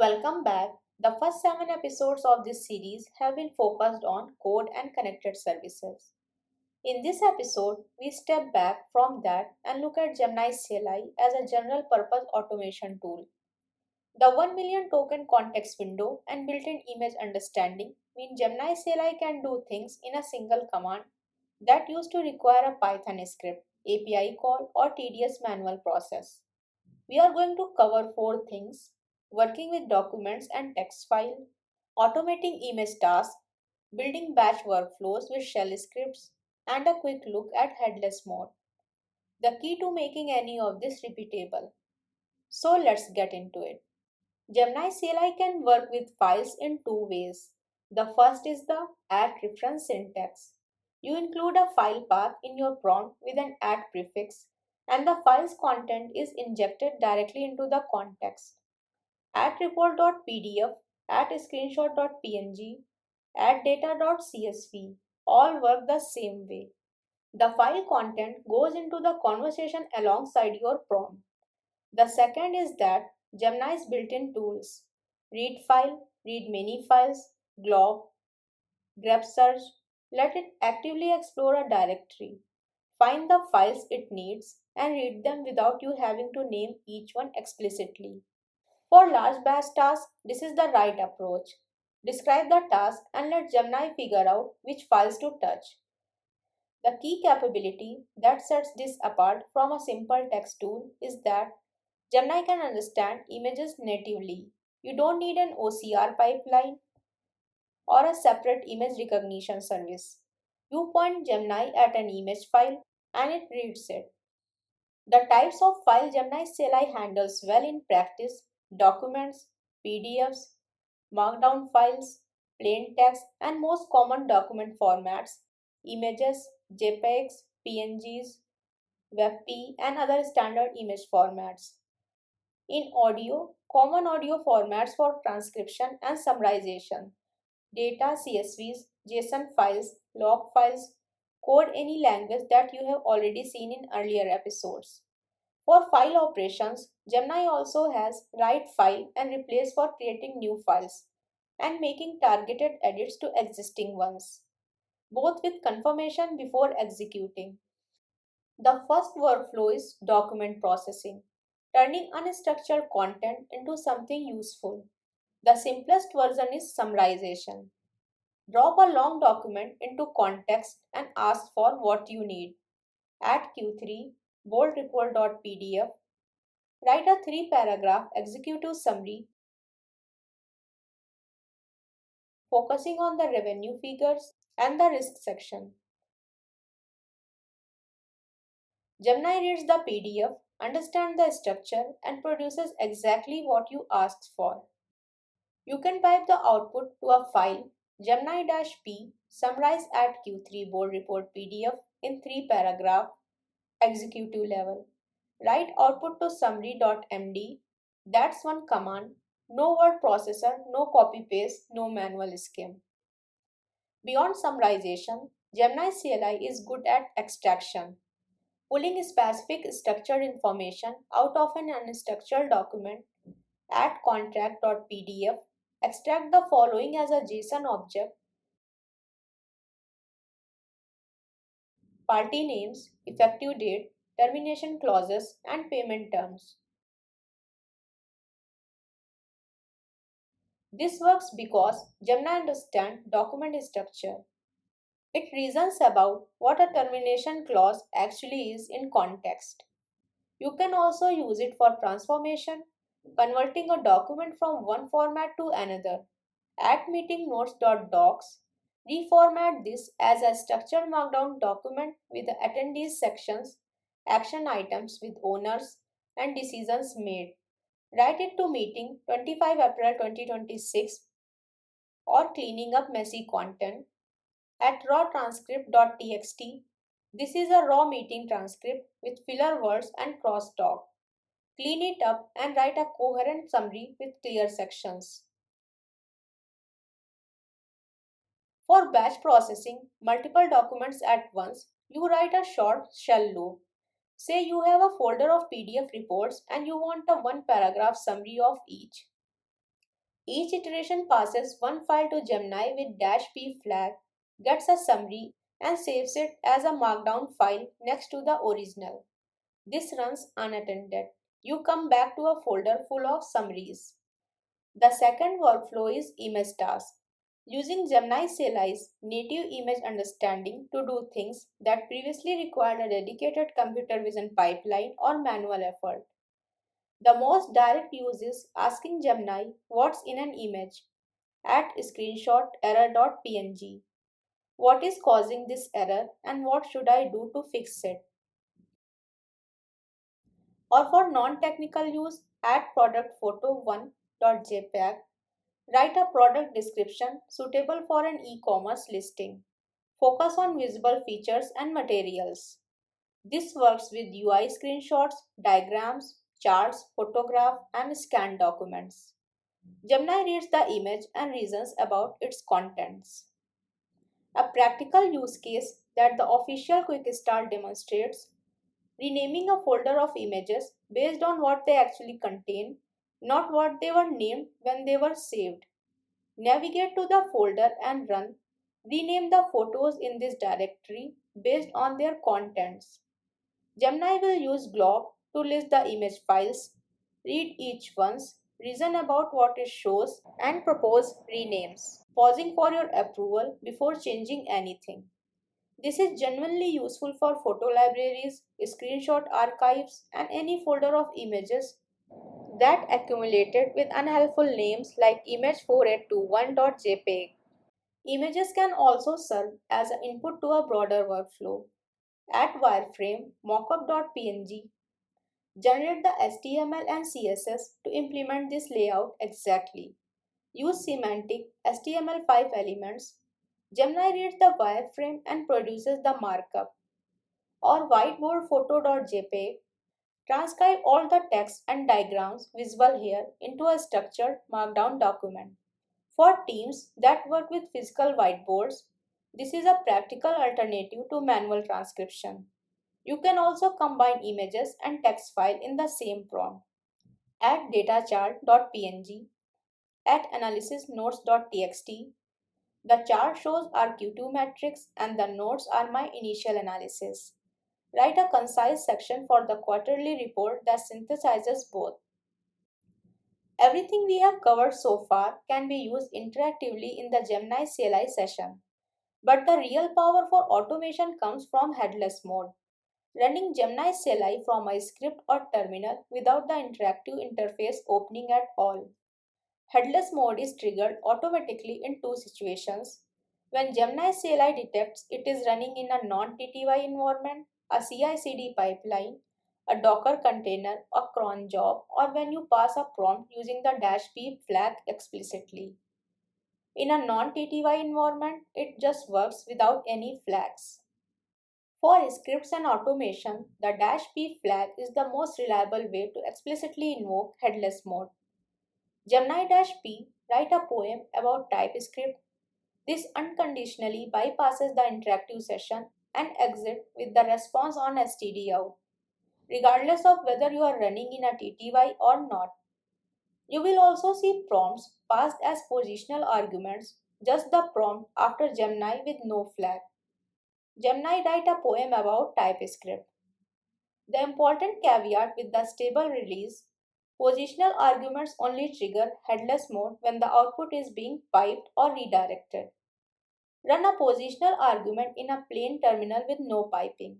Welcome back. The first 7 episodes of this series have been focused on code and connected services. In this episode, we step back from that and look at Gemini CLI as a general purpose automation tool. The 1 million token context window and built in image understanding mean Gemini CLI can do things in a single command that used to require a Python script, API call, or tedious manual process. We are going to cover four things: working with documents and text file, automating image tasks, building batch workflows with shell scripts, and a quick look at headless mode, the key to making any of this repeatable. So let's get into it. Gemini CLI can work with files in two ways. The first is the at reference syntax. You include a file path in your prompt with an at prefix, and the file's content is injected directly into the context. At report.pdf, at screenshot.png, at data.csv all work the same way. The file content goes into the conversation alongside your prompt. The second is that Gemini's built-in tools: read file, read many files, glob, grep search, let it actively explore a directory, find the files it needs, and read them without you having to name each one explicitly. For large batch tasks, this is the right approach. Describe the task and let Gemini figure out which files to touch. The key capability that sets this apart from a simple text tool is that Gemini can understand images natively. You don't need an OCR pipeline or a separate image recognition service. You point Gemini at an image file and it reads it. The types of file Gemini CLI handles well in practice: documents, PDFs, markdown files, plain text, and most common document formats: images, JPEGs, PNGs, WebP, and other standard image formats. In audio, common audio formats for transcription and summarization: data, CSVs, JSON files, log files, code any language that you have already seen in earlier episodes. For file operations, Gemini also has write file and replace for creating new files and making targeted edits to existing ones, both with confirmation before executing. The first workflow is document processing, turning unstructured content into something useful. The simplest version is summarization. Drop a long document into context and ask for what you need. At Q3, bold report.pdf, write a 3 paragraph executive summary focusing on the revenue figures and the risk section. Gemini reads the PDF, understands the structure, and produces exactly what you asked for. You can type the output to a file Gemini-P summarize at Q3 board report PDF in 3 paragraph executive level. Write output to summary.md. That's one command. No word processor, no copy paste, no manual skim. Beyond summarization, Gemini CLI is good at extraction, pulling specific structured information out of an unstructured document. At contract.pdf, extract the following as a JSON object: party names, effective date, termination clauses, and payment terms. This works because Gemini understands document structure. It reasons about what a termination clause actually is in context. You can also use it for transformation, converting a document from one format to another. At meeting notes.docs, reformat this as a structured markdown document with the attendees sections, action items with owners, and decisions made. Write it to meeting 25 April 2026 or cleaning up messy content. At rawtranscript.txt, this is a raw meeting transcript with filler words and crosstalk. Clean it up and write a coherent summary with clear sections. For batch processing multiple documents at once, you write a short shell loop. Say you have a folder of PDF reports and you want a 1 paragraph summary of each. Each iteration passes one file to Gemini with -p flag, gets a summary, and saves it as a markdown file next to the original. This runs unattended. You come back to a folder full of summaries. The second workflow is image task. Using Gemini CLI's native image understanding to do things that previously required a dedicated computer vision pipeline or manual effort. The most direct use is asking Gemini what's in an image at screenshot error.png. What is causing this error and what should I do to fix it? Or for non-technical use, add product photo 1.jpg. Write a product description suitable for an e-commerce listing. Focus on visible features and materials. This works with UI screenshots, diagrams, charts, photograph, and scanned documents. Gemini reads the image and reasons about its contents. A practical use case that the official Quick Start demonstrates: renaming a folder of images based on what they actually contain, not what they were named when they were saved. Navigate to the folder and run rename the photos in this directory based on their contents. Gemini will use Glob to list the image files, read each one's, reason about what it shows, and propose renames, pausing for your approval before changing anything. This is genuinely useful for photo libraries, screenshot archives, and any folder of images that accumulated with unhelpful names like image4821.jpg. Images can also serve as an input to a broader workflow. At wireframe mockup.png, generate the HTML and CSS to implement this layout exactly. Use semantic HTML5 elements. Gemini reads the wireframe and produces the markup. Or whiteboard photo.jpg, transcribe all the text and diagrams visible here into a structured markdown document. For teams that work with physical whiteboards, this is a practical alternative to manual transcription. You can also combine images and text file in the same prompt. At datachart.png, at analysisnotes.txt, the chart shows our Q2 metrics and the notes are my initial analysis. Write a concise section for the quarterly report that synthesizes both. Everything we have covered so far can be used interactively in the Gemini CLI session. But the real power for automation comes from headless mode. Running Gemini CLI from a script or terminal without the interactive interface opening at all. Headless mode is triggered automatically in two situations: when Gemini CLI detects it is running in a non-TTY environment, a CI/CD pipeline, a Docker container, a cron job, or when you pass a prompt using the -p flag explicitly. In a non-TTY environment, it just works without any flags. For scripts and automation, the -p flag is the most reliable way to explicitly invoke headless mode. Gemini-P write a poem about TypeScript. This unconditionally bypasses the interactive session and exit with the response on stdout, regardless of whether you are running in a TTY or not. You will also see prompts passed as positional arguments, just the prompt after Gemini with no flag. Gemini write a poem about TypeScript. The important caveat with the stable release: positional arguments only trigger headless mode when the output is being piped or redirected. Run a positional argument in a plain terminal with no piping,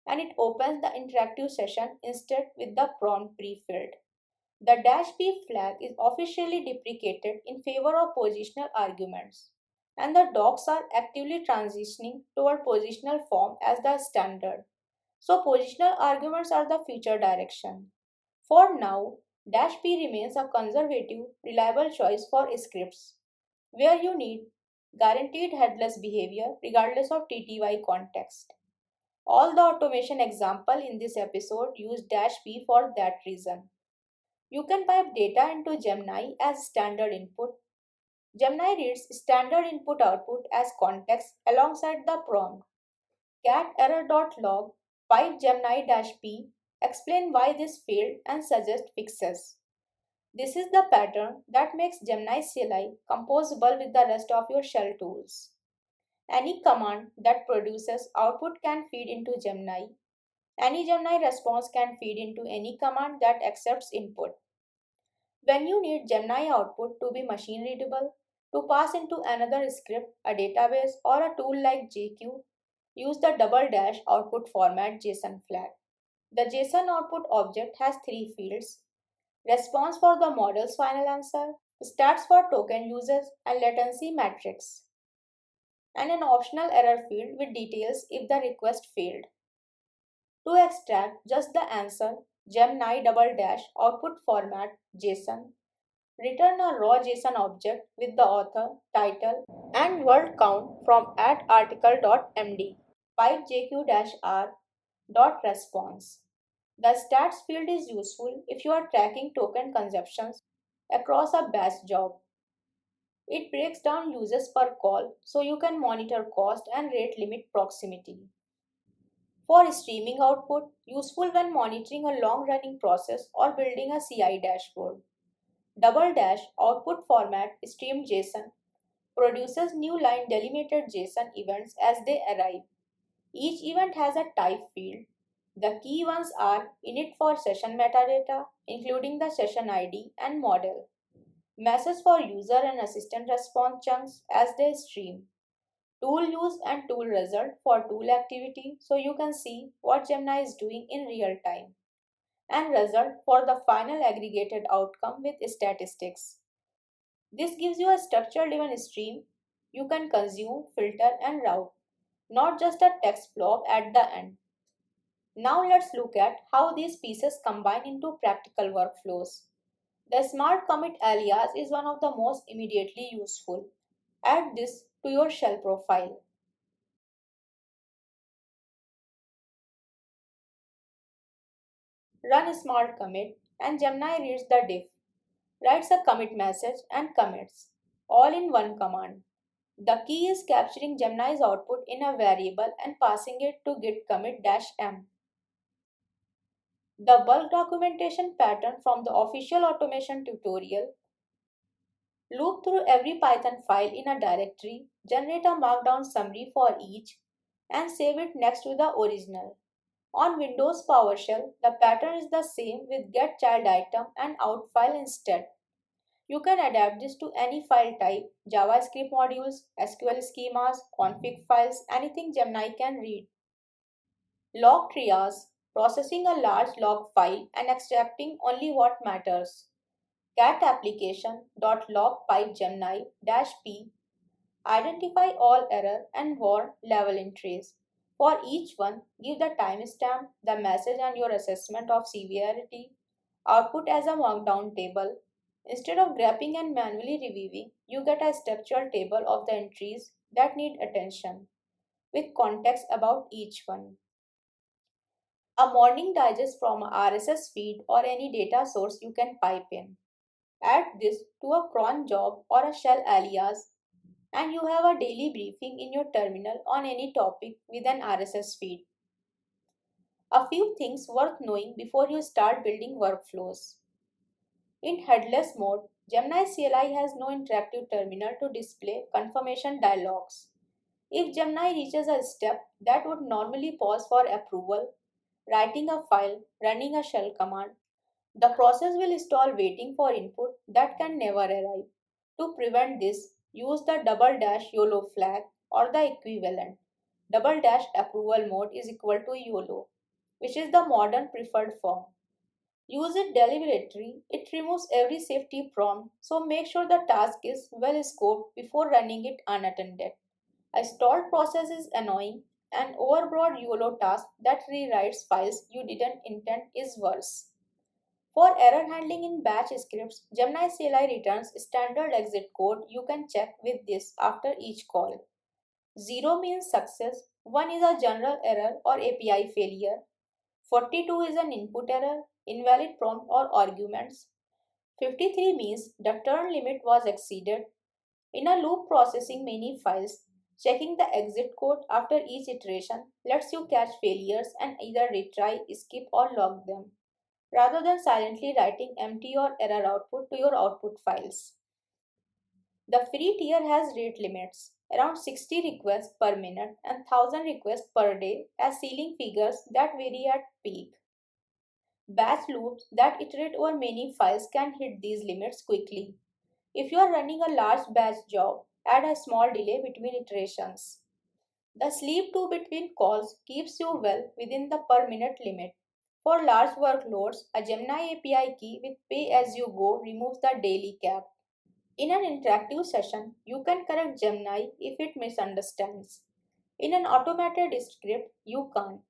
and it opens the interactive session instead with the prompt pre-filled. The -p flag is officially deprecated in favor of positional arguments, and the docs are actively transitioning toward positional form as the standard. So positional arguments are the future direction. For now, -p remains a conservative, reliable choice for scripts, where you need guaranteed headless behavior regardless of TTY context. All the automation example in this episode use -p for that reason. You can pipe data into Gemini as standard input. Gemini reads standard input output as context alongside the prompt. Cat error.log, pipe Gemini -p, explain why this failed and suggest fixes. This is the pattern that makes Gemini CLI composable with the rest of your shell tools. Any command that produces output can feed into Gemini. Any Gemini response can feed into any command that accepts input. When you need Gemini output to be machine readable, to pass into another script, a database, or a tool like JQ, use the double dash output format JSON flag. The JSON output object has three fields: response for the model's final answer, stats for token uses, and latency matrix, and an optional error field with details if the request failed. To extract just the answer, Gemini double dash output format JSON. Return a raw JSON object with the author, title, and word count from @article.md. Pipe jq-r dot response. The stats field is useful if you are tracking token consumptions across a batch job. It breaks down uses per call so you can monitor cost and rate limit proximity. For streaming output, useful when monitoring a long running process or building a CI dashboard. Double dash output format streamed JSON produces new line delimited JSON events as they arrive. Each event has a type field. The key ones are init for session metadata, including the session ID and model, message for user and assistant response chunks as they stream, tool use and tool result for tool activity so you can see what Gemini is doing in real time, and result for the final aggregated outcome with statistics. This gives you a structure driven stream you can consume, filter, and route, not just a text blob at the end. Now let's look at how these pieces combine into practical workflows. The smart commit alias is one of the most immediately useful. Add this to your shell profile. Run smart commit and Gemini reads the diff, writes a commit message and commits, all in one command. The key is capturing Gemini's output in a variable and passing it to git commit-m. The bulk documentation pattern from the official automation tutorial: loop through every Python file in a directory, generate a markdown summary for each, and save it next to the original. On Windows PowerShell, the pattern is the same with get child item and out file instead. You can adapt this to any file type: JavaScript modules, SQL schemas, config files, anything Gemini can read. Log triage, processing a large log file and extracting only what matters. Cat application.log pipe Gemini-p, identify all error and war level entries. For each one, give the timestamp, the message, and your assessment of severity. Output as a markdown table. Instead of grabbing and manually reviewing, you get a structural table of the entries that need attention, with context about each one. A morning digest from a RSS feed or any data source you can pipe in. Add this to a cron job or a shell alias, and you have a daily briefing in your terminal on any topic with an RSS feed. A few things worth knowing before you start building workflows. In headless mode, Gemini CLI has no interactive terminal to display confirmation dialogues. If Gemini reaches a step that would normally pause for approval, writing a file, running a shell command, the process will stall waiting for input that can never arrive. To prevent this, use the double dash YOLO flag or the equivalent. Double dash approval mode is equal to YOLO, which is the modern preferred form. Use it deliberately. It removes every safety prompt, so make sure the task is well scoped before running it unattended. A stalled process is annoying. An overbroad YOLO task that rewrites files you didn't intend is worse. For error handling in batch scripts, Gemini CLI returns standard exit code. You can check with this after each call. 0 means success, 1 is a general error or API failure, 42 is an input error, invalid prompt or arguments, 53 means the turn limit was exceeded. In a loop processing many files, checking the exit code after each iteration lets you catch failures and either retry, skip, or log them. rather than silently writing empty or error output to your output files. The free tier has rate limits, around 60 requests per minute and 1000 requests per day as ceiling figures that vary at peak. Batch loops that iterate over many files can hit these limits quickly. If you are running a large batch job, add a small delay between iterations. The sleep 2 between calls keeps you well within the per minute limit. For large workloads, a Gemini API key with pay as you go removes the daily cap. In an interactive session, you can correct Gemini if it misunderstands. In an automated script, you can't.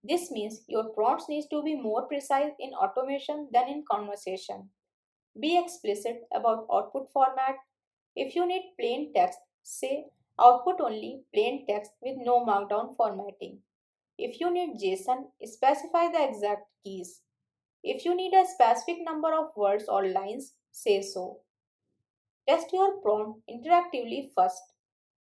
This means your prompts need to be more precise in automation than in conversation. Be explicit about output format. If you need plain text, say output only plain text with no markdown formatting. If you need JSON, specify the exact keys. If you need a specific number of words or lines, say so. Test your prompt interactively first.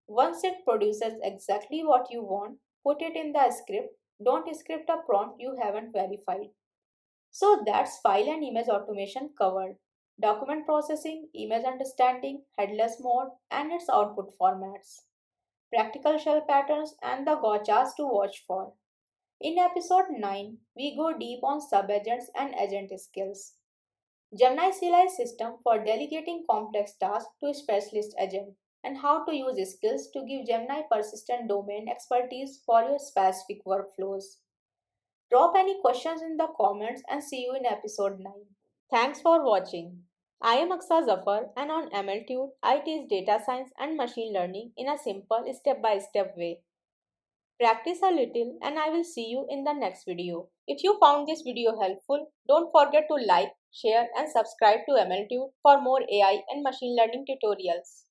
Once it produces exactly what you want, put it in the script. Don't script a prompt you haven't verified. So that's file and image automation covered. Document processing, image understanding, headless mode, and its output formats. Practical shell patterns and the gotchas to watch for. In episode 9, we go deep on subagents and agent skills. Gemini CLI system for delegating complex tasks to specialist agent and how to use skills to give Gemini persistent domain expertise for your specific workflows. Drop any questions in the comments and see you in episode 9. Thanks for watching. I am Aksa Zafar and on MLTude I teach data science and machine learning in a simple step-by-step way. Practice a little and I will see you in the next video. If you found this video helpful, don't forget to like, share and subscribe to MLTude for more AI and machine learning tutorials.